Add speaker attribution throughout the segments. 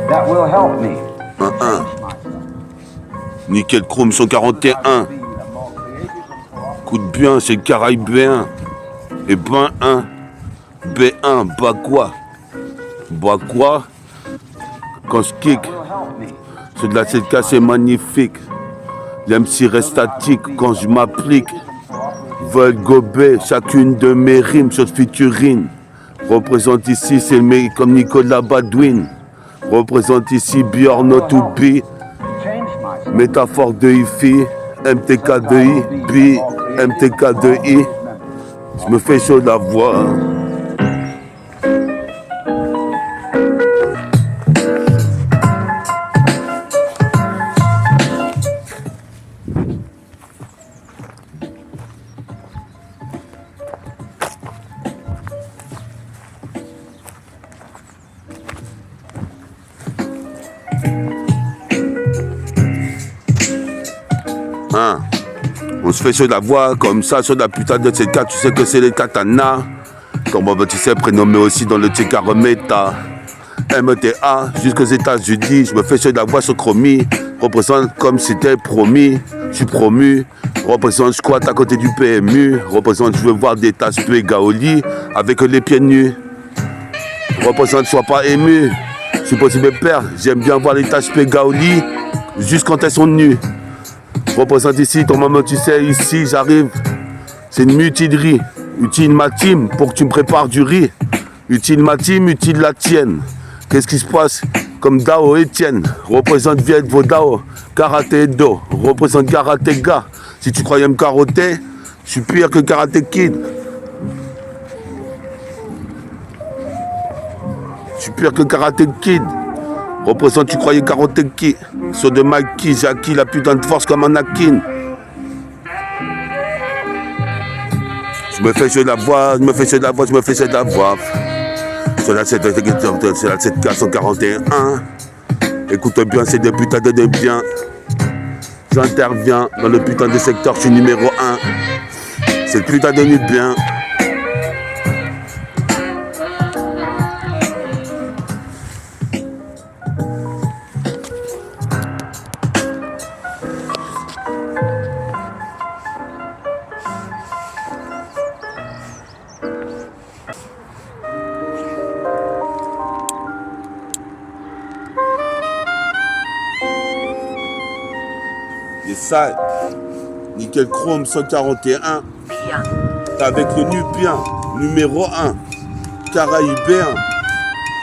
Speaker 1: That will help me.
Speaker 2: Nickel Chrome 141. Écoute bien, c'est le Caraïbéen. Et ben 1. B1, bah quoi? Bah quoi? Quand je kick, c'est de la 7K, c'est magnifique. L'MC reste statique quand je m'applique. Veulent gober chacune de mes rimes sur featuring. Représente ici, c'est le mec comme Nicolas Badwin. Représente ici Bjorn to be. Métaphore de IFI, MTK de I, B, MTK de I. Je me fais chaud de la voix. On se fait sur la voix comme ça, sur la putain de CK, tu sais que c'est les katanas. Comment tu sais, prénommé aussi dans le TK Remeta. MTA, jusqu'aux États-Unis, je me fais sur la voix sur Chromie. Représente comme c'était promis, je suis promu. Représente squat à côté du PMU. Représente, je veux voir des tasses de Gaoli avec les pieds nus. Représente, sois pas ému. Je suis possible père, j'aime bien voir les tasses de Gaoli juste quand elles sont nues. Représente ici, ton maman, tu sais, ici, j'arrive. C'est une mutinerie. Utile ma team pour que tu me prépares du riz. Utile ma team, utile la tienne. Qu'est-ce qui se passe? Comme Dao Etienne. Représente Viet Vodao. Karaté Do. Représente Karaté Ga. Si tu croyais me carotter, je suis pire que Karaté Kid. Je suis pire que Karaté Kid. Représente, tu croyais carotter qui? Sur de Mikey, j'ai acquis la putain de force comme Anakin. Je me fais sur la voix, je me fais sur la voix, je me fais sur la voix. Sur la 7K 141. Écoute bien, c'est des putains de bien. J'interviens dans le putain de secteur, je suis numéro 1. C'est le putain de nuit bien. Et ça, Nickel Chrome 141, avec le Nubien, numéro 1, Caraïbéen,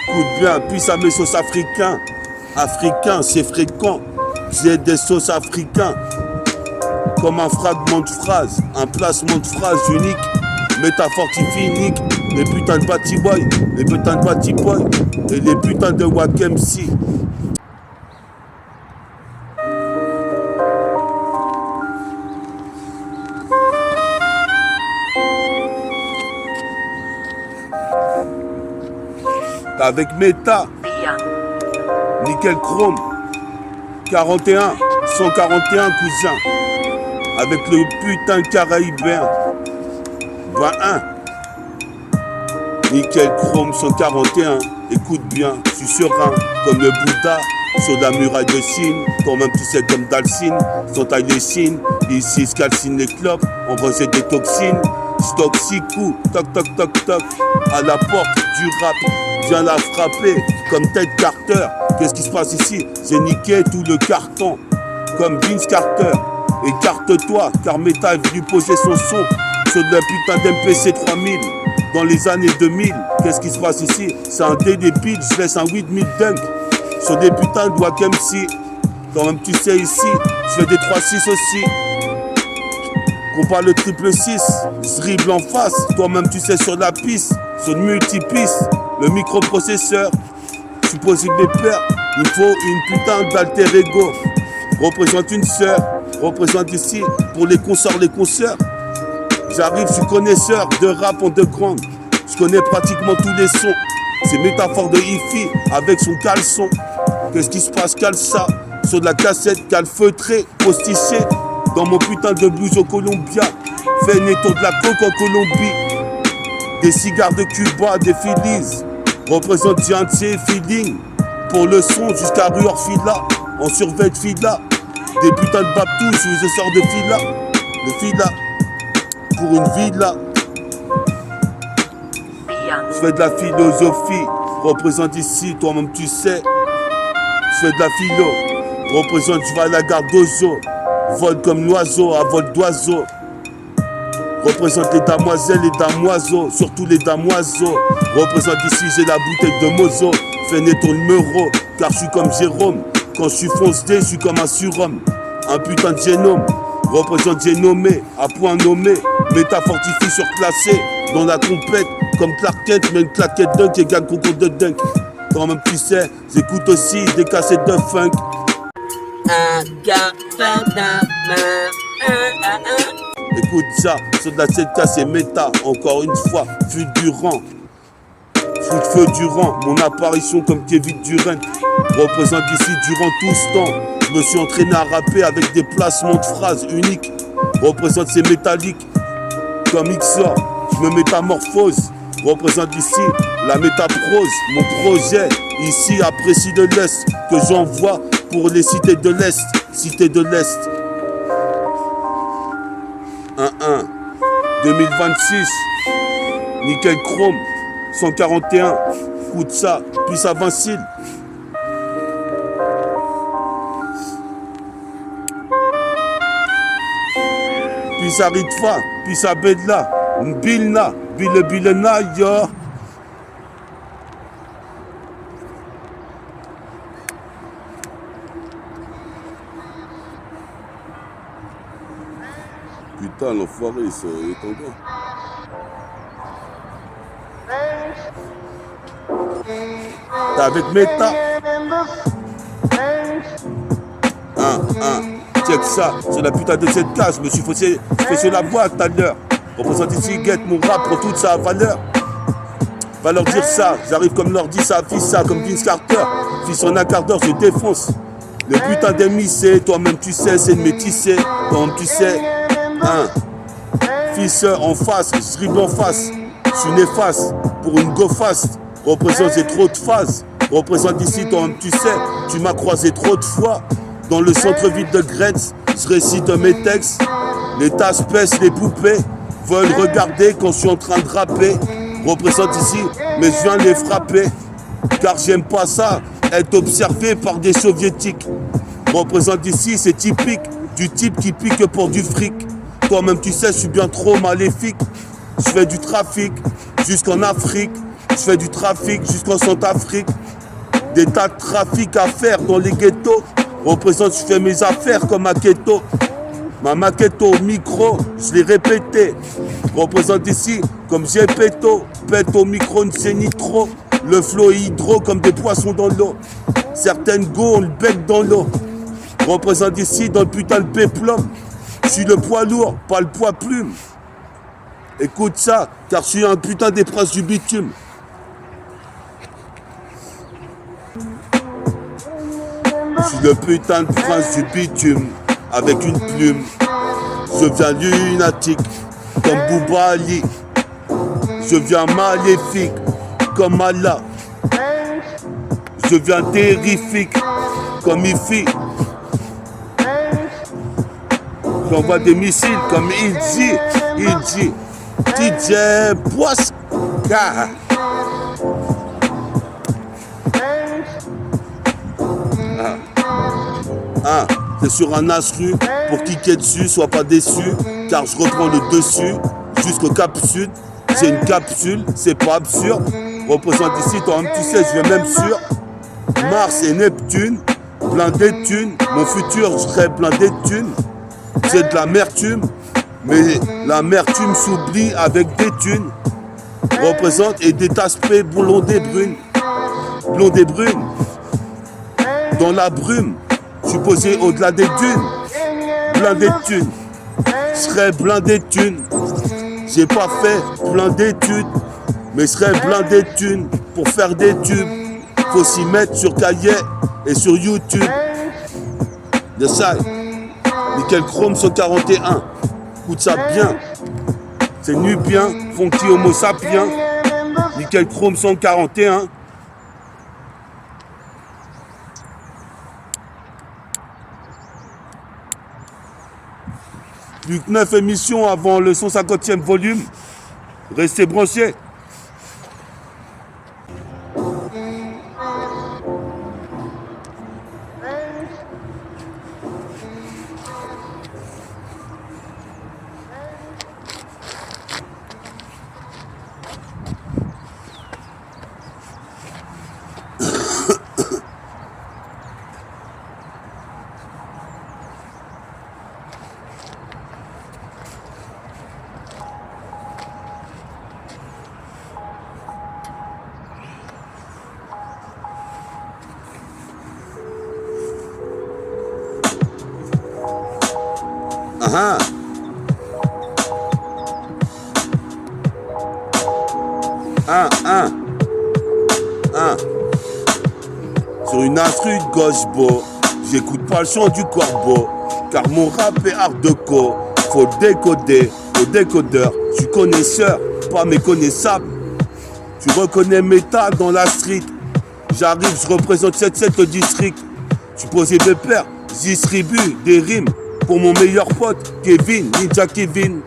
Speaker 2: coûte bien, puis ça met sauce africain. Africain, c'est fréquent, j'ai des sauces africains. Comme un fragment de phrase, un placement de phrase unique, métaphore unique, les putains de Batty Boy, les putains de Batty Boy, et les putains de Wack MC. Avec Meta, Nickel Chrome, 41, 141 cousin, avec le putain de Caraïbéen, 21, Nickel Chrome 141, écoute bien, je suis serein comme le Bouddha, sur la muraille de Chine, toi-même tu sais comme Dalcine, son taille des Chines, ici se calcine les clopes, on rejette des toxines, stock 6 coups, toc toc toc toc, à la porte du rap. Viens la frapper comme Ted Carter. Qu'est-ce qui se passe ici? J'ai niqué tout le carton comme Vince Carter. Écarte-toi car Meta est venu poser son son sur de la putain d'MPC 3000 dans les années 2000. Qu'est-ce qui se passe ici? C'est un dé débile, je laisse un 8000 dunk sur des putains de Wack MC. Toi-même tu sais ici, je fais des 3-6 aussi. Qu'on parle le triple 6, je dribble en face. Toi-même tu sais sur la piste, sur une multipiste. Le microprocesseur, je suis possible des peurs, il faut une putain d'alter ego. Représente une sœur, représente ici pour les consorts, les consoeurs. J'arrive, je suis connaisseur de rap underground. Je connais pratiquement tous les sons. C'est métaphore de Hi-Fi avec son caleçon. Qu'est-ce qui se passe, cale ça sur de la cassette, calfeutrée, postiché dans mon putain de blouson Columbia. Fais netto de la coke en Colombie. Des cigares de Cuba, des Phillies. Représente Giantier Feeling. Pour le son jusqu'à rue Orfila. En survêt Fila. Des putains de babtouches où je sors de Fila. De Fila. Pour une villa. Je fais de la philosophie. Représente ici, toi-même tu sais. Je fais de la philo. Représente, je vais à la gare d'Ozo. Vole comme l'oiseau, à vol d'oiseau. Représente les damoiselles, les damoiseaux, surtout les damoiseaux. Représente ici, j'ai la bouteille de Mozo. Fais naître ton numéro, car je suis comme Jérôme. Quand je suis foncé, je suis comme un surhomme. Un putain de génome. Représente j'ai nommé, à point nommé. Méta fortifié surclassé. Dans la compète, comme Clark Kent, mais une claquette dunk et gagne concours de dunk. Quand même tu sais, j'écoute aussi des cassettes de funk. Écoute ça, sur de la 7K c'est méta, encore une fois, fulgurant. Feu durant, mon apparition comme Kevin Durant. Représente ici durant tout ce temps. Je me suis entraîné à rapper avec des placements de phrases uniques. Représente c'est métallique, comme XOR, je me métamorphose. Représente ici la métaprose, mon projet. Ici apprécie de l'Est que j'envoie pour les cités de l'Est. Cité de l'Est. 1-1 2026 Nickel Chrome 141 Écoute ça, puis ça Vincile. Puis ça Ritfa, puis ça Bedla, Bilna, Bilna, yo. Putain, l'enfoiré, il est tombé. T'es avec Meta. Check ça, c'est la putain de cette case. Je me suis fait sur la voix tout à l'heure. Représente ici, guette mon rap pour toute sa valeur. Va leur dire ça, j'arrive comme leur dit ça, fils ça, comme Vince Carter. Fils en un quart d'heure, je défonce. Le putain d'ennemi, c'est toi-même tu sais, c'est de métisser. Toi-même tu sais. Fils en face, je dribble en face. Je suis néfaste pour une go fast. Représente j'ai trop de phases. Représente ici, toi-même tu sais. Tu m'as croisé trop de fois. Dans le centre-ville de Gretz, je récite mes textes. Les tasses pèsent, les poupées veulent regarder quand je suis en train de rapper. Représente ici, mais je viens les frapper. Car j'aime pas ça, être observé par des soviétiques. Représente ici, c'est typique du type qui pique pour du fric. Toi-même tu sais, je suis bien trop maléfique. Je fais du trafic jusqu'en Afrique. Je fais du trafic jusqu'en Centrafrique. Des tas de trafic à faire dans les ghettos. Représente, je fais mes affaires comme Maquetto. Ma maquette au micro, je l'ai répété. Représente ici comme Gepetto. Pète au micro, ne c'est ni trop. Le flot est hydro comme des poissons dans l'eau. Certaines go ont le bec dans l'eau. Représente ici dans le putain de péplum. Je suis le poids lourd, pas le poids plume. Écoute ça, car je suis un putain des princes du bitume. Je suis le putain de prince du bitume, avec une plume. Je viens lunatique, comme Bouba Ali. Je viens maléfique, comme Allah. Je viens terrifique, comme Ifi. J'envoie des missiles, comme il dit. DJ Boisca. C'est sur un instru, pour kicker dessus, sois pas déçu, car je reprends le dessus, jusqu'au Cap Sud, j'ai une capsule, c'est pas absurde, représente ici, toi-même tu sais, je vais même sur Mars et Neptune, blindé de thunes, mon futur je serai blindé de thunes, j'ai de l'amertume, mais l'amertume s'oublie avec des thunes, représente et des taspées blondes et brunes, dans la brume. Je suis posé au-delà des dunes, blindé de thunes. Je serais blindé de thunes. J'ai pas fait plein d'études, mais je serais blindé de thunes pour faire des tubes. Faut s'y mettre sur cahier et sur YouTube. De ça, Nickel Chrome 141. Écoute ça bien. C'est Nubien, Fonky Homo Sapiens. Nickel Chrome 141. Plus que 9 émissions avant le 150e volume. Restez branchés. Ah ah. Sur une instru de gauche beau, j'écoute pas le chant du corbeau, car mon rap est hardcore. Faut décoder, au décodeur, je suis connaisseur, pas méconnaissable. Tu reconnais méta dans la street. J'arrive, je représente 7-7 le district. Tu posais des pères, j'y distribue des rimes pour mon meilleur pote, Kevin, Ninja Kevin.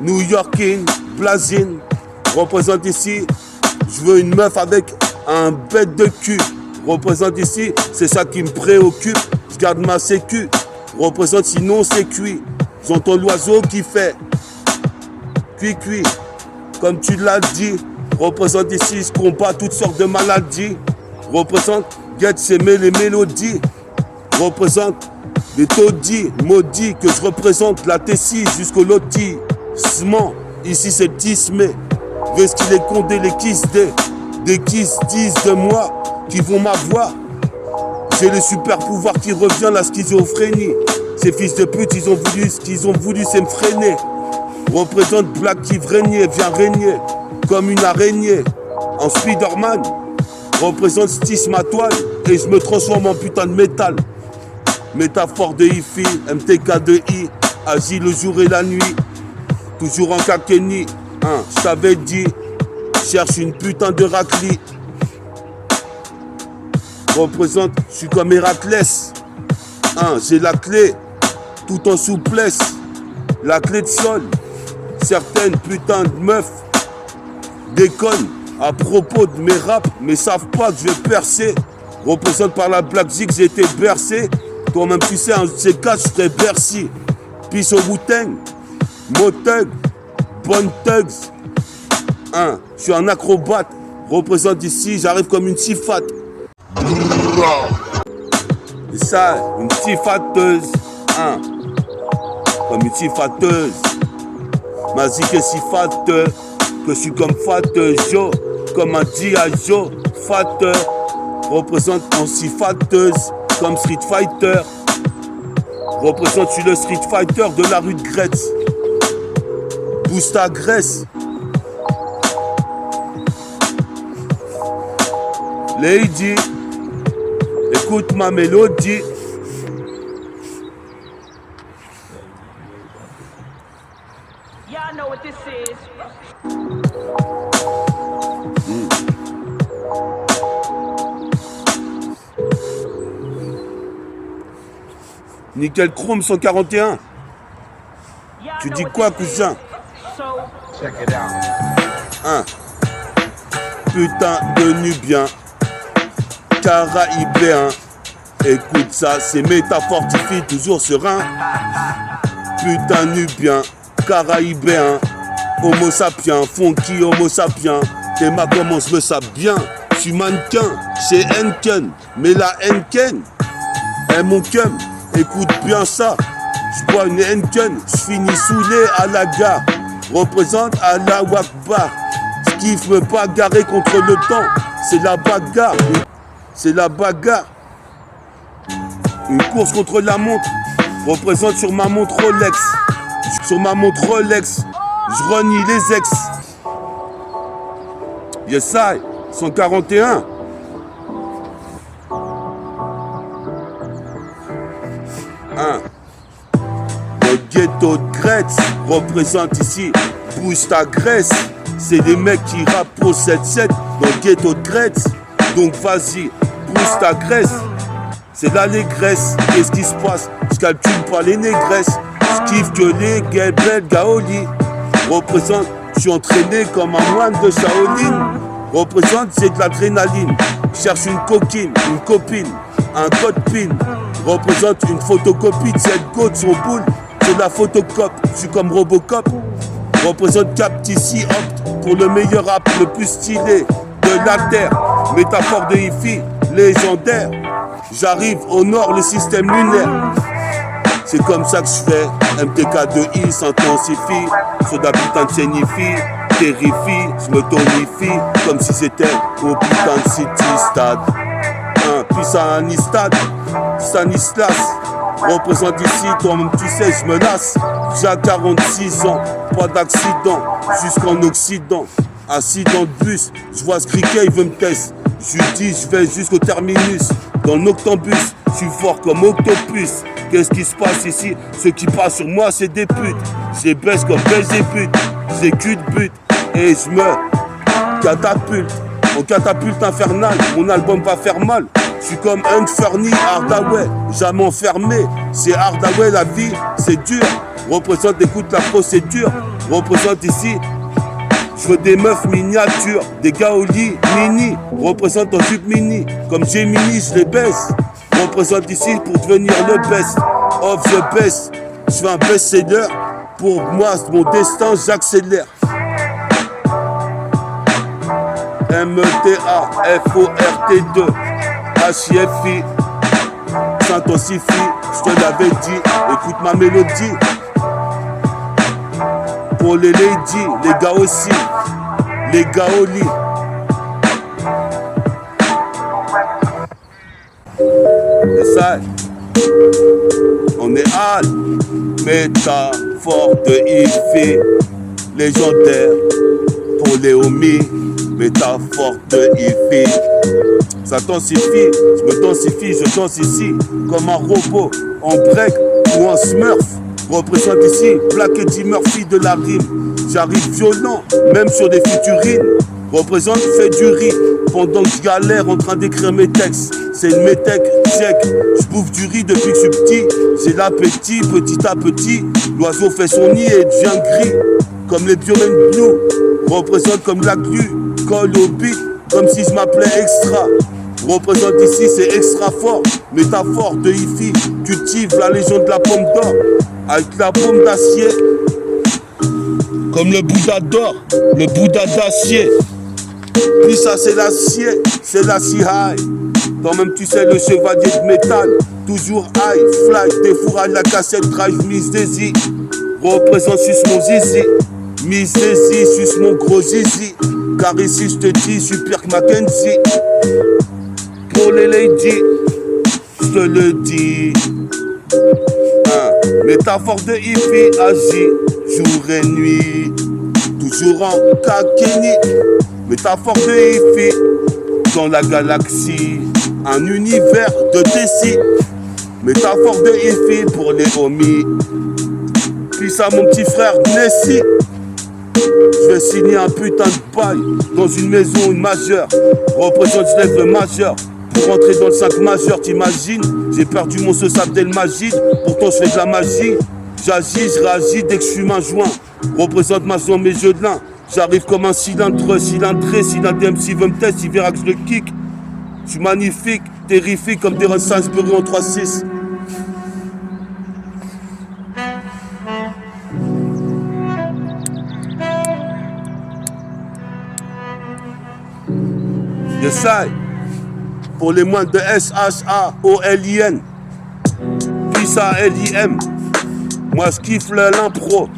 Speaker 2: New Yorkin, Blazin, représente ici. Je veux une meuf avec un bête de cul. Représente ici, c'est ça qui me préoccupe. Je garde ma sécu. Représente sinon c'est cuit. J'entends l'oiseau qui fait cuit. Comme tu l'as dit. Représente ici, je combats toutes sortes de maladies. Représente, get s'aimer les mélodies. Représente les taudis, maudits que je représente. La Tessie jusqu'au lotissement. Ici c'est tismé. Qu'est-ce qu'il est condé, les kiss des kiss disent de moi qui vont m'avoir. J'ai les super pouvoirs qui revient la schizophrénie. Ces fils de pute, ils ont voulu, ce qu'ils ont voulu, c'est me freiner. Représente Black qui régner, vient régner comme une araignée en Spider-Man. Représente Stis ma toile et je me transforme en putain de métal. Métaphore de hi-fi, MTK de I, agit le jour et la nuit. Toujours en kakeni, je t'avais dit, cherche une putain de raclie. Représente, je suis comme Héraclès. J'ai la clé, tout en souplesse. La clé de sol. Certaines putains de meufs déconnent à propos de mes raps, mais savent pas que je vais percer. Représente par la Black Zig, j'ai été bercé. Toi-même tu sais, un de ces quatre, je serais Bercy. Peace au Wu-Tang, Motug, Bonne Tugs. Je suis un acrobate. Représente ici, j'arrive comme une sifate. Et ça, une sifateuse. Comme une sifateuse. Ma zik est si fat que je suis comme fat Jo. Comme un Diageo, fat. Représente en sifateuse. Comme Street Fighter. Représente, je suis le Street Fighter de la rue de Gretz. Boost ta graisse. Lady, écoute ma mélodie.
Speaker 3: Y'all know what this is.
Speaker 2: Nickel Chrome 141. Tu dis quoi, cousin?
Speaker 1: Check it out.
Speaker 2: Putain de Nubien, Caraïbéen. Écoute ça, c'est métafortifie toujours serein. Putain Nubien, Caraïbéen, Homo sapiens, funky Homo sapiens. T'es ma comment je me sape bien. Je suis mannequin chez Henken, mais la Henken est mon cum. Écoute bien ça, je bois une Henken, je finis saoulé à la gare. Représente Allah Akbar. Ce qui ne veut pas garer contre le temps, c'est la bagarre. C'est la bagarre. Une course contre la montre. Représente sur ma montre Rolex. Sur ma montre Rolex, je renie les ex. Yes I, 141. Le ghetto de Gretz représente ici. Bouge ta graisse. C'est des mecs qui rappent pour 7-7 dans le ghetto de Gretz. Donc vas-y, bouge ta graisse. C'est l'allégresse. Qu'est-ce qui se passe? Je calcule pas les négresses. J'kiffe que les Gebel Gaoli. Représente, je suis entraîné comme un moine de Shaolin. Représente, c'est de l'adrénaline. Cherche une coquine, une copine, un code PIN. Représente une photocopie de cette go de son boule. C'est de la photocop, je suis comme Robocop. Représente Cap ici, opte pour le meilleur rap, le plus stylé de la terre. Métaphore de hi-fi, légendaire. J'arrive au nord, le système lunaire. C'est comme ça que je fais. MTK2I s'intensifie. Soda putain de signifie. Terrifie, je me tonifie. Comme si c'était au putain de City Stade. Puis ça un stade, Stanislas. Représente ici, toi-même tu sais, je me lasse. J'ai 46 ans, pas d'accident, jusqu'en Occident. Assis dans le bus, je vois ce criquet, il veut me tester. Je lui dis, je vais jusqu'au terminus. Dans le noctambus, je suis fort comme Octopus. Qu'est-ce qui se passe ici? Ceux qui passent sur moi, c'est des putes. Je les baisse comme Belzébuth. J'ai cul de but et je me catapulte. En catapulte infernale, mon album va faire mal. Je suis comme Unferny Hardaway, jamais enfermé. C'est Hardaway la vie, c'est dur. Représente, écoute la procédure. Représente ici, je veux des meufs miniatures, des gars au lit mini. Représente en jupe mini, comme Gemini, je les baisse. Représente ici pour devenir le best of the best. Je fais un best-seller, pour moi c'est mon destin, j'accélère. META-FORT2 HIFI s'intensifie, je te l'avais dit, écoute ma mélodie. Pour les ladies, les gars aussi, les gars au lit. Et ça, on est hal, métaphore de hi-fi, légendaire pour les homies, métaphore de hi-fi. Ça tensifie, je me densifie, je danse ici comme un robot en break ou en smurf. Représente ici Black Eddie Murphy de la rime. J'arrive violent, même sur des futurines. Représente, fait du riz pendant que je galère en train d'écrire mes textes. C'est une métèque, check. Je bouffe du riz depuis que je suis petit. J'ai l'appétit, petit à petit. L'oiseau fait son nid et devient gris. Comme les Biomen Blue. Représente comme la glu, colle au beat, comme si je m'appelais Extra. Représente ici, c'est extra fort. Métaphore de hi-fi, cultive la légende de la pomme d'or. Avec la pomme d'acier, comme le Bouddha d'or, le Bouddha d'acier. Puis ça c'est l'acier, c'est l'acier high. Toi-même tu sais le chevalier de métal. Toujours high, fly, défourage la cassette, drive, Miss Daisy. Représente sus mon zizi, Miss Daisy, sus mon gros zizi. Car ici je te dis, je suis pire que Mackenzie. Pour les ladies, je te le dis. Métaphore de hi-fi agit jour et nuit, toujours en kakini. Métaphore de hi-fi dans la galaxie, un univers de DC. Métaphore de hi-fi pour les homies. Puis ça mon petit frère Nessie. Je vais signer un putain de bail dans une maison, une majeure. Représente, je lève le majeur. Pour rentrer dans le 5 majeur, t'imagines? J'ai perdu mon sauce Abdel Majid, pourtant je fais de la magie. J'agis, je réagis dès que je fume un joint. Représente ma zone, mes jeux de lin. J'arrive comme un cylindré, si l'un des MC veut me tester, il verra que je le kick. Je suis magnifique, terrifique comme des Sainsbury en 3-6. Yes, I. Pour les moins de SHAOLIN, puis ça LIM. Moi je kiffe l'impro.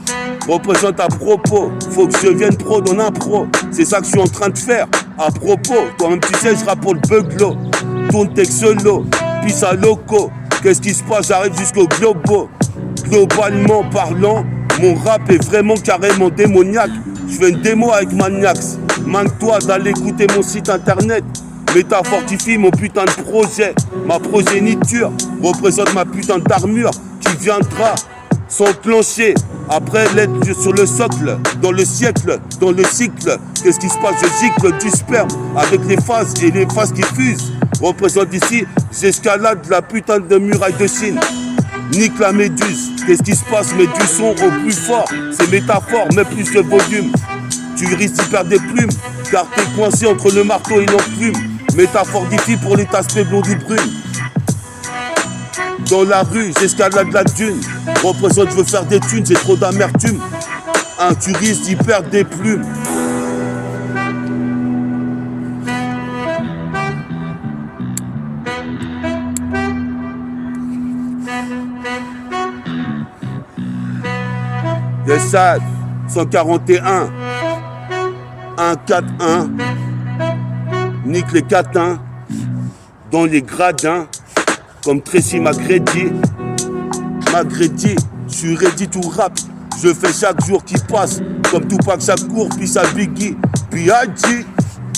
Speaker 2: Représente à propos, faut que je devienne pro dans l'impro. C'est ça que je suis en train de faire. À propos, toi-même tu sais, je rappe pour le Beuglo. Tourne texte solo, puis ça loco. Qu'est-ce qui se passe? J'arrive jusqu'au globo. Globalement parlant, mon rap est vraiment carrément démoniaque. Je fais une démo avec Maniax. Manque-toi d'aller écouter mon site internet. Métafortifie mon putain de projet. Ma progéniture représente ma putain d'armure qui viendra s'enclencher après l'être sur le socle, dans le siècle, dans le cycle. Qu'est-ce qui se passe? Je gicle du sperme avec les phases et les phases qui fusent. Représente ici, j'escalade la putain de muraille de Chine. nique la méduse. Qu'est-ce qui se passe? Mets du son au plus fort. C'est métaphore, mais plus de volume. Tu risques d'y perdre des plumes, car t'es coincé entre le marteau et l'enclume. Métaphore difficile pour les tasses blondes ou brunes. Dans la rue, j'escalade la dune. Représente, je veux faire des thunes, j'ai trop d'amertume. Tu risques d'y perdre des plumes. Des SAD 141 141 nique les catins dans les gradins comme Tracy McGrady. Je suis ready to rap. Je fais chaque jour qui passe comme Tupac chaque cours, puis sa Biggie, puis Hadji.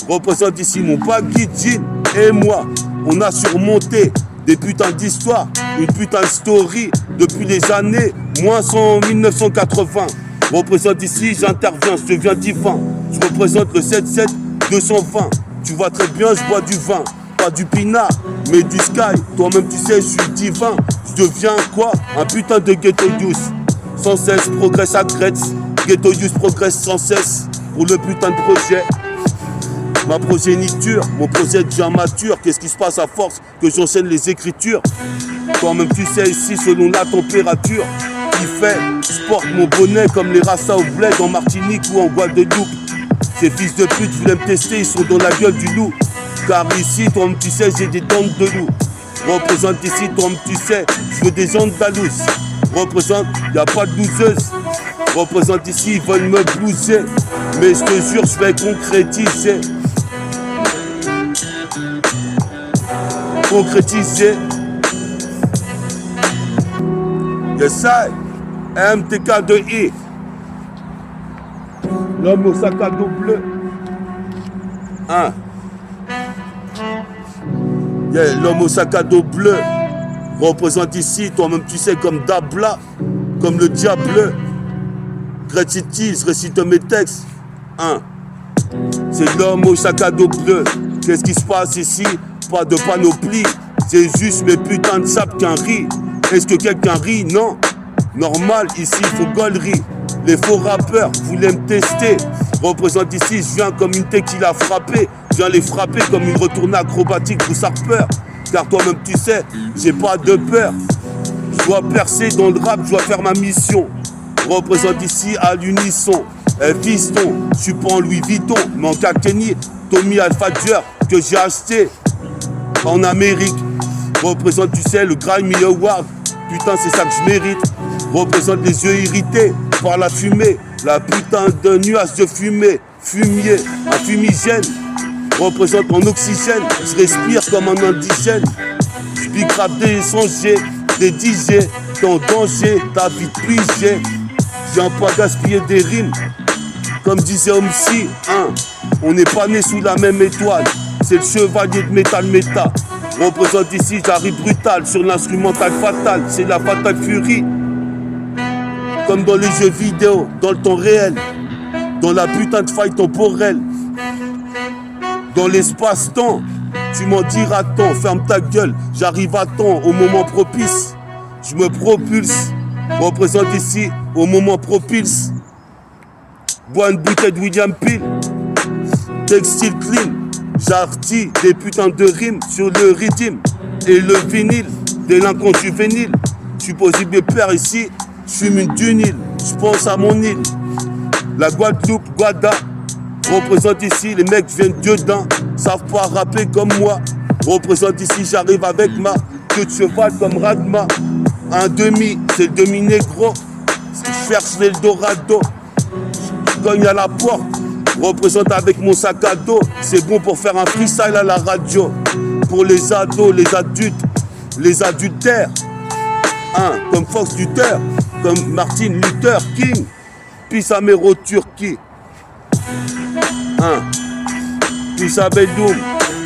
Speaker 2: Représente ici mon baggy jean et moi. On a surmonté des putains d'histoires, une putain de story depuis les années moins 1980. Représente ici, j'interviens, je deviens divin. Je représente le 77 220. Tu vois très bien, je bois du vin, pas du pinard, mais du sky. Toi-même tu sais, je suis divin. Je deviens quoi? Un putain de ghetto youth. Sans cesse, progresse à Gretz. Ghetto youth progresse sans cesse pour le putain de projet. Ma progéniture, mon projet devient mature. Qu'est-ce qui se passe à force que j'enchaîne les écritures? Toi-même tu sais ici, selon la température qui fait, je porte mon bonnet comme les rassas au bled en Martinique ou en Guadeloupe. Ces fils de pute voulaient me tester, ils sont dans la gueule du loup. Car ici, toi-même tu sais, j'ai des dents de loup. Représente ici, toi-même tu sais, je veux des andalous. Représente, y a pas de loseuse. Représente ici, ils veulent me blouser. Mais je te jure, je vais concrétiser. Concrétiser. Yes, I. MTK2I. L'homme au sac à dos bleu. Yeah, l'homme au sac à dos bleu. Représente ici, toi-même tu sais, comme Dabla, comme le diable. Gratitude, récite mes textes. C'est l'homme au sac à dos bleu. Qu'est-ce qui se passe ici? Pas de panoplie. C'est juste mes putains de sable qu'un rit. Est-ce que quelqu'un rit? Non. Normal, ici, il faut gaulerie. Les faux rappeurs voulaient me tester. Représente ici, je viens comme une tequila frappée. Je viens les frapper comme une retournée acrobatique pour peur. Car toi-même tu sais, j'ai pas de peur. Je dois percer dans le rap, je dois faire ma mission. Représente ici à l'unisson. Fiston, je suis pas en Louis Vuitton, mais en Kakeni, Tommy Alfager que j'ai acheté en Amérique. Représente, tu sais, le Grammy Award. Putain, c'est ça que je mérite. Représente les yeux irrités par la fumée. La putain de nuage de fumée. Fumier, un fumigène. Représente mon oxygène. Je respire comme un indigène. Je pique rap des songers, des DJ. T'es en danger, ta vie pligée. Je viens pas gaspiller des rimes. Comme disait Omsi, on n'est pas né sous la même étoile. C'est le chevalier de métal méta. Représente ici, j'arrive brutal sur l'instrumental fatal. C'est la fatale furie. Comme dans les jeux vidéo, dans le temps réel. Dans la putain de faille temporelle. Dans l'espace-temps. Tu m'en diras tant, ferme ta gueule. J'arrive à temps, au moment propice. Je me propulse. Représente ici, au moment propice. Bois une bouteille de William Peel. Textile clean. J'artis des putains de rimes sur le rythme et le vinyle, délinquant juvénile. Je suis possible de père ici, je fume une dune île, je pense à mon île. La Guadeloupe, Guada, représente ici, les mecs viennent dedans, savent pas rapper comme moi. Représente ici, j'arrive avec ma queue de cheval comme Radma. Un demi, c'est le demi-négro, je cherche l'Eldorado, je cogne à la porte. Représente avec mon sac à dos, c'est bon pour faire un freestyle à la radio. Pour les ados, les adultères. Comme Fox Luther, comme Martin Luther King. Peace à Mero Turquie. Peace à Beldoum.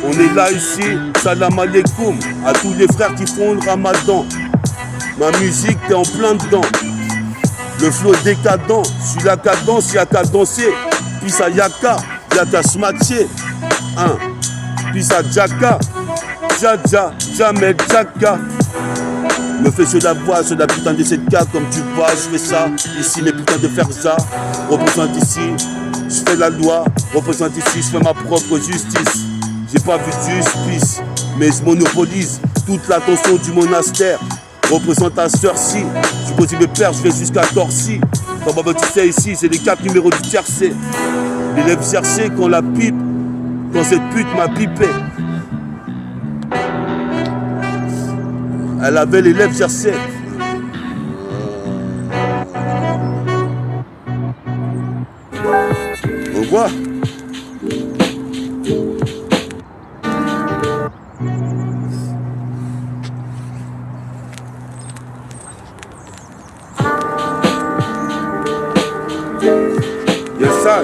Speaker 2: On est là ici, salam alaikum. À tous les frères qui font le ramadan. Ma musique, t'es en plein dedans. Le flow décadent, sur la cadence, y'a qu'à danser. Puis à Yaka, y'a qu'à se matcher. Puis à Djaka, Dja, Jamel, Djaka. Me fais sur la voix, sur la putain de cette carte. Comme tu vois, je fais ça. Ici, mes putains de faire ça. Représente ici, je fais la loi. Représente ici, je fais ma propre justice. J'ai pas vu de justice, mais je monopolise toute l'attention du monastère. Représente ta sœur-ci. Je continue mes pères, je vais jusqu'à Torcy. Comme tu sais ici, c'est les 4 numéros du tiercé. L'élève chercher qu'on la pipe, quand cette pute m'a pipé. Elle avait l'élève chercher. On voit. Yes, I.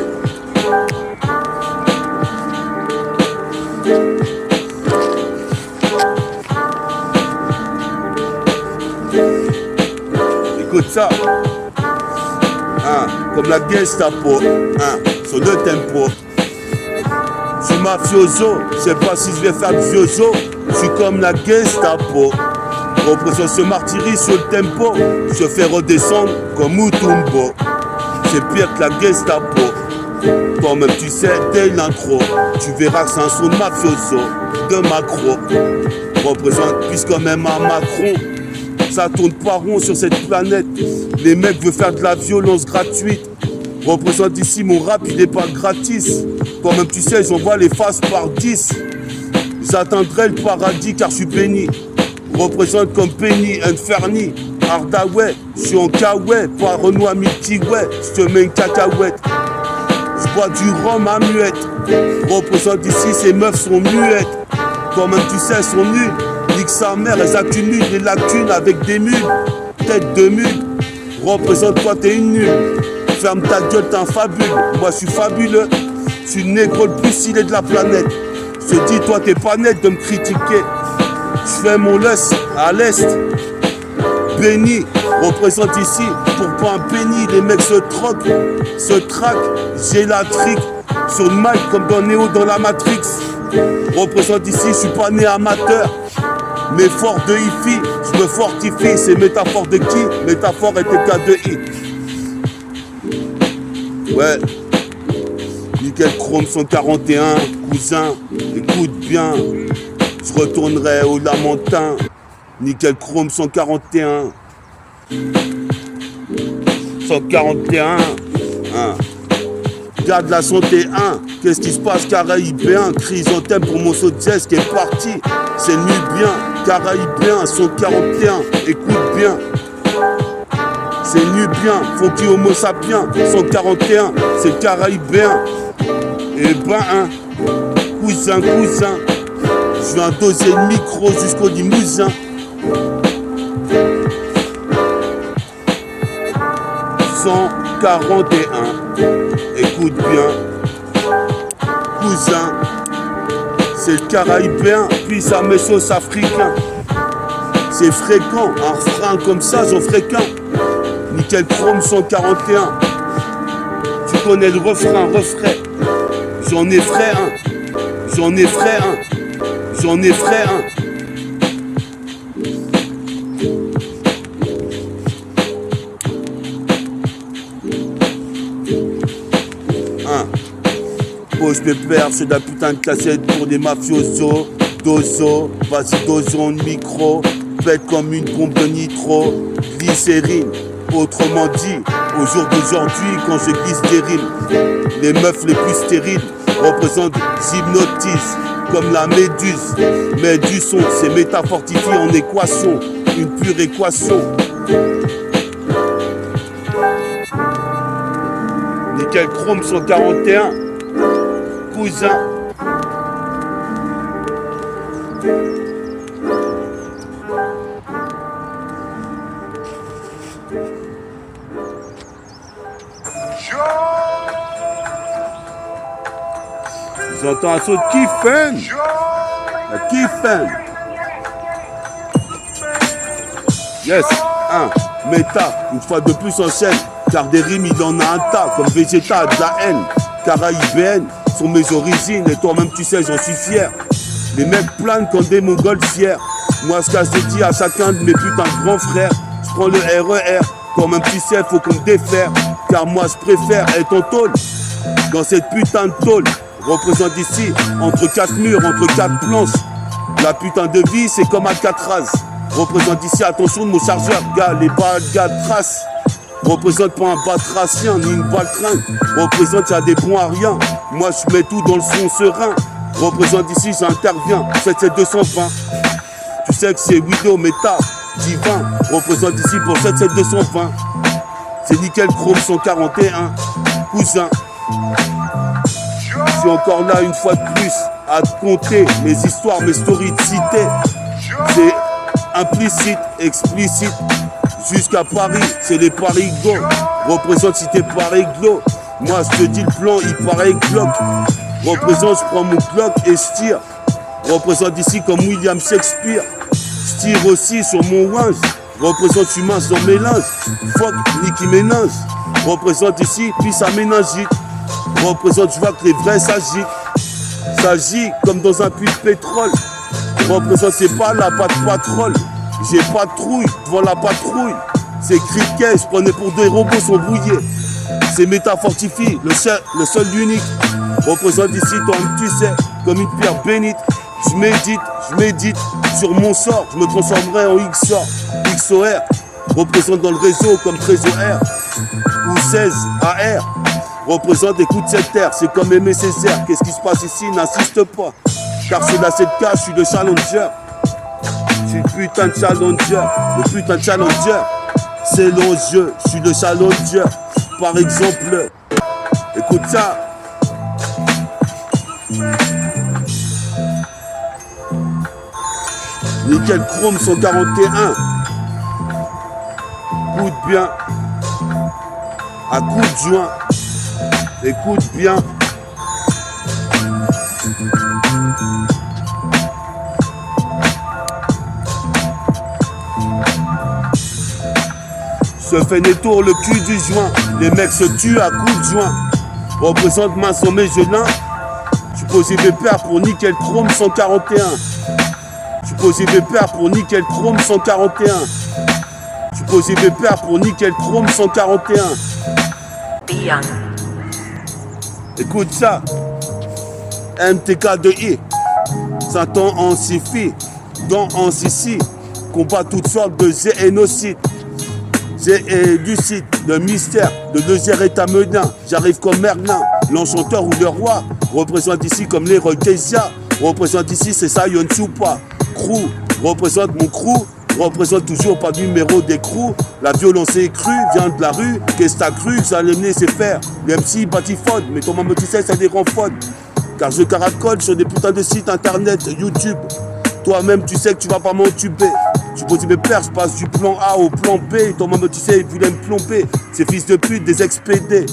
Speaker 2: Écoute ça, comme la Gestapo, sur le tempo. Je suis mafioso, je sais pas si je vais faire du vioso. Je suis comme la Gestapo. Représente ce martyrise sur le tempo. Je fais redescendre comme Mutumbo. C'est pire que la Gestapo. Toi-même tu sais dès l'intro. Tu verras que c'est un son de mafioso, de macro. Représente plus quand même un Macron. Ça tourne pas rond sur cette planète. Les mecs veulent faire de la violence gratuite. Représente ici mon rap, il est pas gratis. Toi-même tu sais, j'envoie les faces par 10. J'atteindrai le paradis car je suis béni. Représente comme Penny, Inferni, Hardaway. Je suis en Kawaii, pas Renoir Milky Way. Je te mets une cacahuète. Je bois du rhum à muette. Représente ici, ces meufs sont muettes. Toi-même tu sais, elles sont nulles. Nique sa mère, elles accumulent les lacunes avec des mules. Tête de mule. Représente toi, t'es une nulle. Ferme ta gueule, t'es un fabule. Moi je suis fabuleux. Je suis le négro le plus stylé de la planète. Je te dis, toi t'es pas net de me critiquer. Je fais mon lust à l'est. Béni, représente ici. Pour pas un penny, les mecs se troquent, se traquent. J'ai la trique. Sur le mic comme dans Neo dans la Matrix. Représente ici, je suis pas né amateur. Mais fort de hi-fi, je me fortifie. C'est métaphore de qui? Métaphore était K2I. Ouais. Nickel Chrome 141, cousin, écoute bien. Je retournerai au Lamentin. Nickel Chrome 141. 141. Garde la santé 1. Qu'est-ce qui se passe? Caraïbéen. Chrysanthème pour mon saut de jazz qui est parti. C'est nubien. Caraïbéen 141. Écoute bien. C'est nubien. Funky Homo sapiens. 141. C'est caraïbéen. Et ben cousin. Je vais un doser le micro jusqu'au Limousin. 141. Écoute bien. Cousin. C'est le caraïbéen. Puis ça met sauce africain. C'est fréquent. Un refrain comme ça, j'en fréquent. Nickel Chrome 141. Tu connais le refrain. J'en ai frais un. J'en ai frais un. Pose pépère, c'est de la putain de cassette pour des mafiosos. Dozo, vas-y dosons le micro. Pète comme une bombe de nitro. Glycérine, autrement dit, au jour d'aujourd'hui quand je glisse des rimes. Les meufs les plus stériles représentent hypnotisent comme la méduse. Mais du son, c'est métafortifié en équation. Une pure équation. Nickel Chrome 141. Cousin. J'entends un saut de kiffen. Yes, méta, une fois de plus en chaîne. Car des rimes il en a un tas. Comme Vegeta de la haine. Caraïbéenne sont mes origines. Et toi-même tu sais j'en suis fier. Les mecs planent comme des mongols fiers. Moi ce que je dis à chacun de mes putains de grands frères, je prends le RER, comme un petit chef, faut qu'on me défaire. Car moi je préfère être en tôle, dans cette putain de tôle. Représente ici, entre 4 murs, entre 4 planches. La putain de vie c'est comme Alcatraz. Représente ici, attention de mon chargeur, gars, les balles, gars de trace. Représente pas un batracien, ni une balle cringue. Représente y'a des bons à rien. Moi je mets tout dans le son serein. Représente ici, j'interviens, 77220. Tu sais que c'est Widow, Meta, Divin. Représente ici pour 77220. C'est nickel chrome 141. Cousin. Je suis encore là une fois de plus à te compter mes histoires, mes stories de cité. C'est implicite, explicite. Jusqu'à Paris, c'est les Paris Go. Représente cité Paris Glo. Moi je te dis le plan, il paraît Glock. Représente, je prends mon Glock et je tire. Représente ici comme William Shakespeare. Je tire aussi sur mon winge. Représente, je suis mince dans mes linges. Fuck, Nicki Minaj. Représente ici, puis ça ménagite. Représente, je vois que les vrais s'agitent. S'agit comme dans un puits de pétrole. Représente, c'est pas la patte patrol. J'ai pas de trouille devant la patrouille. C'est criquet, je prenais pour des robots sont brouillés. C'est métafortifie, le seul unique. Représente ici, toi-même tu sais, comme une pierre bénite. Je médite sur mon sort. Je me transformerai en XOR. Représente dans le réseau comme Trésor R ou 16 AR. Représente, écoute cette terre, c'est comme Aimé Césaire. Qu'est-ce qui se passe ici, n'insiste pas. Car c'est la 7K, je suis le challenger. Je suis le putain de challenger. Le putain de challenger, c'est l'enjeu. Je suis le challenger. Par exemple, écoute ça. Nickel chrome 141. Écoute bien. À coup de joint. Écoute bien. Se fait nettour le cul du joint. Les mecs se tuent à coups de joint. Représente main sur mes gelins. Je suis posé pépère pour nickel chrome 141. Je suis posé pépère pour nickel chrome 141. Je suis posé pépère pour nickel chrome 141.
Speaker 4: Bien.
Speaker 2: Écoute ça. MTK2I. Satan en sifi. Dans en sissi. Combat toutes sortes de génocides. J'ai lucide, le mystère, le deuxième état menin. J'arrive comme Merlin, l'enchanteur ou le roi. Représente ici comme l'héros Kesia. Représente ici, c'est ça, Yon Chupa. Crew, représente mon crew. Représente toujours pas numéro d'écrou. La violence est crue, vient de la rue. Qu'est-ce que t'as cru que ça allait mener c'est faire. Les MC batifonent, mais ton maman tu sais, ça les rend fun. Car je caracole sur des putains de sites internet, YouTube. Toi-même tu sais que tu vas pas m'entuber. Tu poses mes pères, je passe du plan A au plan B. Ton maman tu sais, il voulait me plomber. Ces fils de pute, des expédés.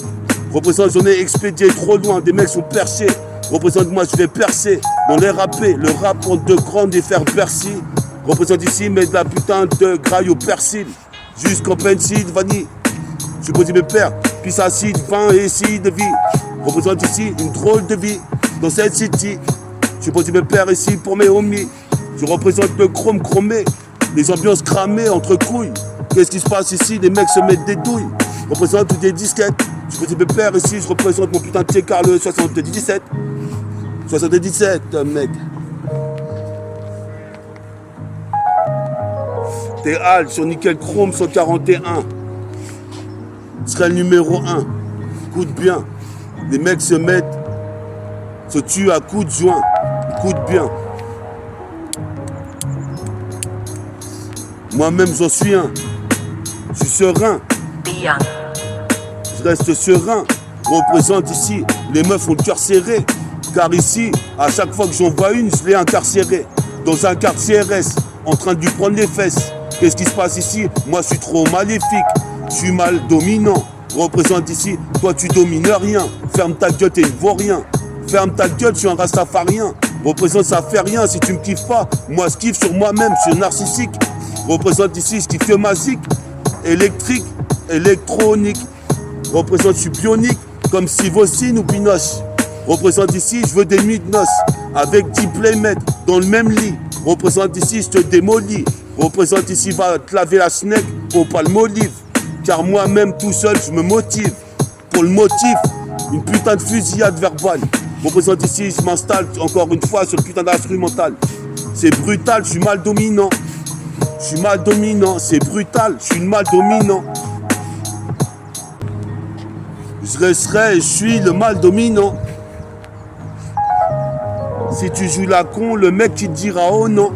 Speaker 2: Représente, j'en ai expédié trop loin, des mecs sont perchés. Représente moi, je vais percer dans les rappés. Le rap pour de grandes et faire Bercy. Représente ici, mais de la putain de graille au persil. Jusqu'en Pennsylvanie. Je pose mes pères, puis acide, vin et acide de vie. Représente ici une drôle de vie dans cette city. Je pose mes pères ici pour mes homies. Je représente le chrome chromé. Les ambiances cramées entre couilles. Qu'est-ce qui se passe ici? Les mecs se mettent des douilles. Je représente toutes des disquettes. Je pose mes pères ici, je représente mon putain de T-Car le 77. 77, mec. T'es Al sur Nickel Chrome 141. Ce serait le numéro 1. Écoute bien. Les mecs se mettent, se tuent à coups de joint. Écoute bien. Moi-même j'en suis un. Je suis serein.
Speaker 4: Bien.
Speaker 2: Je reste serein. Représente ici. Les meufs ont le cœur serré. Car ici, à chaque fois que j'en vois une, je l'ai incarcérée. Dans un quartier RS, en train de lui prendre les fesses. Qu'est-ce qui se passe ici? Moi je suis trop maléfique. Je suis mal dominant. Représente ici. Toi tu domines rien. Ferme ta gueule, t'es une vaurien. Ferme ta gueule, je suis un rastafarien. Représente, ça fait rien si tu me kiffes pas. Moi je kiffe sur moi-même, je suis narcissique. Représente ici, je kiffe que magique, électrique, électronique. Représente, je suis bionique, comme Sivocine ou Binoche. Représente ici, je veux des nuits de noces, avec 10 playmates dans le même lit. Représente ici, je te démolis. Représente ici, va te laver la snake au palmolive. Car moi-même tout seul, je me motive. Pour le motif, une putain de fusillade verbale. Représente ici, je m'installe encore une fois sur le putain d'instrumental. C'est brutal, je suis mal dominant. Je suis mal dominant, c'est brutal, je suis mal dominant. Je resterai, je suis le mal dominant. Si tu joues la con, le mec qui te dira oh non.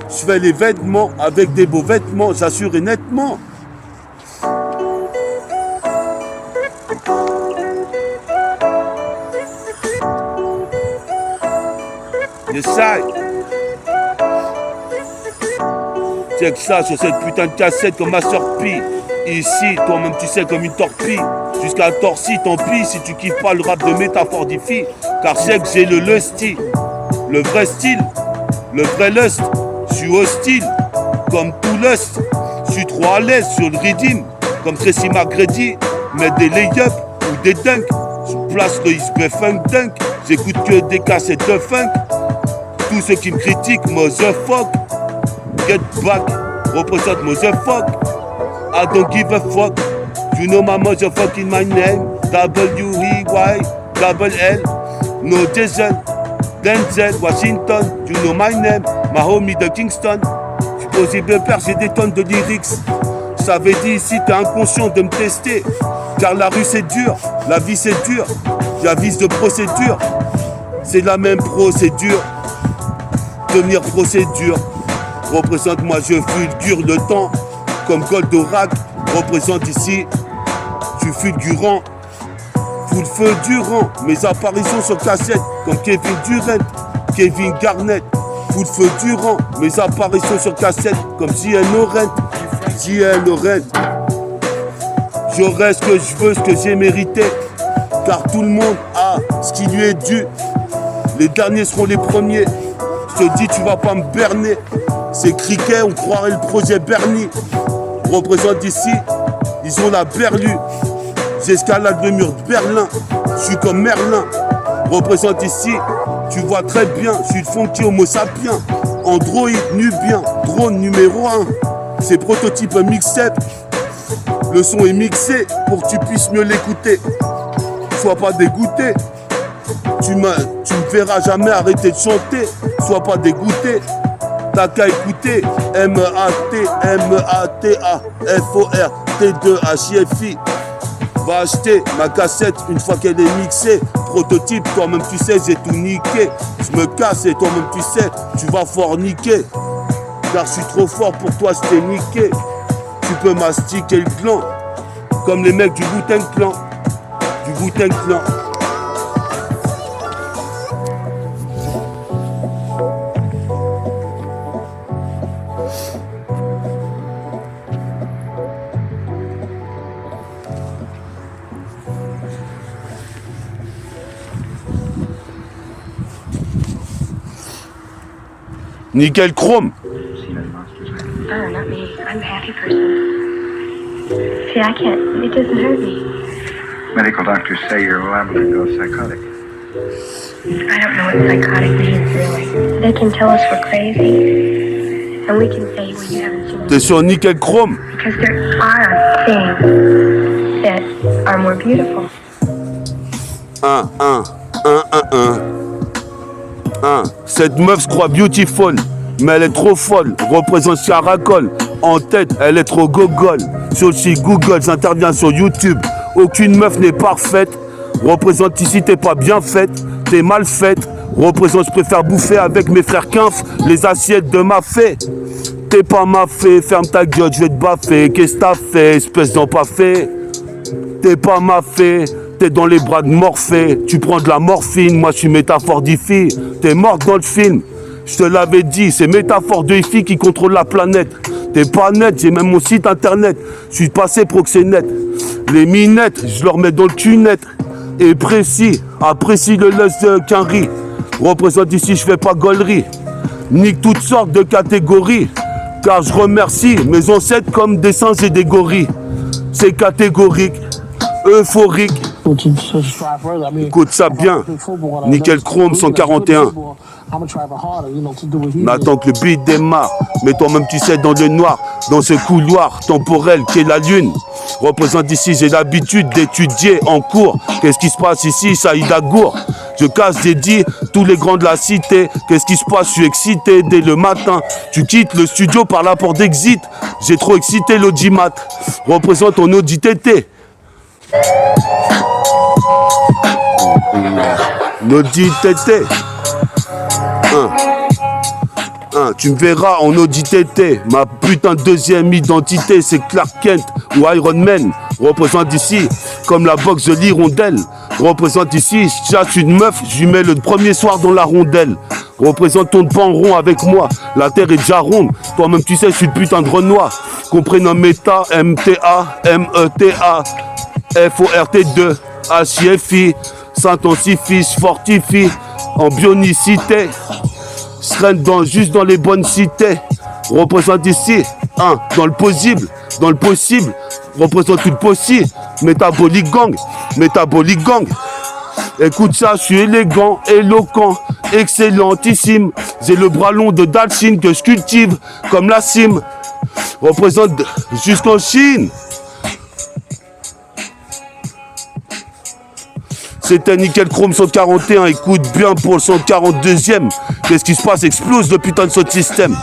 Speaker 2: Je fais les vêtements avec des beaux vêtements, j'assure et nettement. J'essaye. Check ça sur cette putain de cassette comme Master P. Ici, toi-même tu sais comme une torpille. Jusqu'à torsi, tant pis si tu kiffes pas le rap de métaphore d'Ifi. Car c'est que j'ai le lusty, le vrai style, le vrai lust. Je suis hostile, comme tout lust. Je suis trop à l'aise sur le rhythm, comme Tracy McGrady. Mets des lay-up ou des dunks. Je place le Isbe Funk Dunk. J'écoute que des cassettes de funk. Tous ceux qui me critiquent, motherfuck. Get back, représente motherfuck. I don't give a fuck. You know my motherfucking my name. W-E-Y, double L. No Jason, Denzel, Washington. You know my name. My homie de Kingston. J'suis possible de perdre, j'ai des tonnes de lyrics. J'avais dit ici, t'es inconscient de me tester. Car la rue c'est dur, la vie c'est dur. J'avise de procédure. C'est la même procédure. Devenir procédure. Représente-moi, je fulgure le temps. Comme Goldorak, représente ici. Je suis fulgurant. Full feu durant. Mes apparitions sur cassette. Comme Kevin Durant, Kevin Garnett. Full feu durant. Mes apparitions sur cassette. Comme J.L. Laurent. J.L. Laurent. J'aurai ce que je veux, ce que j'ai mérité. Car tout le monde a ce qui lui est dû. Les derniers seront les premiers. Je te dis, tu vas pas me berner. C'est criquet, on croirait le projet Bernie. Représente ici, ils ont la berlue. J'escalade le mur de Berlin. Je suis comme Merlin. Représente ici, tu vois très bien. Je suis le funky homo sapiens. Android, nubien, drone numéro 1. C'est prototype mixtape. Le son est mixé pour que tu puisses mieux l'écouter. Sois pas dégoûté. Tu me verras jamais arrêter de chanter. Sois pas dégoûté. T'as qu'à écouter. M-A-T-M-A-T-A-F-O-R-T-2-H-I-F-I. Va acheter ma cassette une fois qu'elle est mixée. Prototype, toi-même tu sais, j'ai tout niqué. Je me casse et toi-même tu sais, tu vas forniquer. Car je suis trop fort pour toi, je t'ai niqué. Tu peux mastiquer le gland. Comme les mecs du Wu-Tang Clan. Du Wu-Tang Clan. Nickel chrome.
Speaker 5: Oh, not me. I'm a happy person. See, I can't. It doesn't hurt me.
Speaker 1: Medical doctors say you're liable to go psychotic.
Speaker 5: I don't know what psychotic means, really. They can tell us we're crazy. And we can say, well, you haven't seen
Speaker 2: T'es sur nickel chrome.
Speaker 5: because there are things that are more beautiful.
Speaker 2: 1. Cette meuf se croit beautiful, mais elle est trop folle. Représente Caracol. En tête, elle est trop gogol. Sur le Google, j'interviens sur YouTube. Aucune meuf n'est parfaite. Représente ici, t'es pas bien faite. T'es mal faite. Représente, je préfère bouffer avec mes frères Quinf les assiettes de ma fée. T'es pas ma fée, ferme ta gueule, je vais te baffer. Qu'est-ce que t'as fait, espèce d'empaffé? T'es pas ma fée. T'es dans les bras de Morphée, tu prends de la morphine, moi je suis métaphore d'Ifi. T'es morte dans le film, je te l'avais dit, c'est métaphore de Ifi qui contrôle la planète. T'es pas net, j'ai même mon site internet, je suis passé proxénète. Les minettes, je leur mets dans le cul net. Et précis, apprécie le lust qu'un riz. Représente ici, je fais pas gaulerie. Nique toutes sortes de catégories, car je remercie mes ancêtres comme des singes et des gorilles. c'est catégorique, euphorique. Écoute ça bien, Nickel Chrome 141. On attend que le beat démarre, mais toi-même tu sais dans le noir, dans ce couloir temporel qu'est la lune. Représente ici, j'ai l'habitude d'étudier en cours. Qu'est-ce qui se passe ici, Saïd Agour? Je casse des dits, tous les grands de la cité. Qu'est-ce qui se passe? Je suis excité dès le matin. Tu quittes le studio par la porte d'exit. J'ai trop excité l'audimat. Représente ton Audi TT. Audi TT. Tu me verras en Audi TT. Ma putain de deuxième identité, c'est Clark Kent ou Iron Man. Représente ici, comme la boxe de l'hirondelle. Représente ici, je chasse une meuf, je lui mets le premier soir dans la rondelle. Représente ton pan rond avec moi, la terre est déjà ronde. Toi-même tu sais, je suis le putain de Renoir. Comprenant méta, MTA, META, FORT2, HIFI, s'intensifie, je fortifie, en bionicité. Je juste dans les bonnes cités. Représente ici, dans le possible, représente tout le possible. Métabolique gang. Écoute ça, je suis élégant, éloquent, excellentissime. J'ai le bras long de Dalsine que je cultive comme la cime. Représente jusqu'en Chine. C'était Nickel Chrome 141, écoute bien pour le 142e. Qu'est-ce qui se passe? Explose le putain de ce système.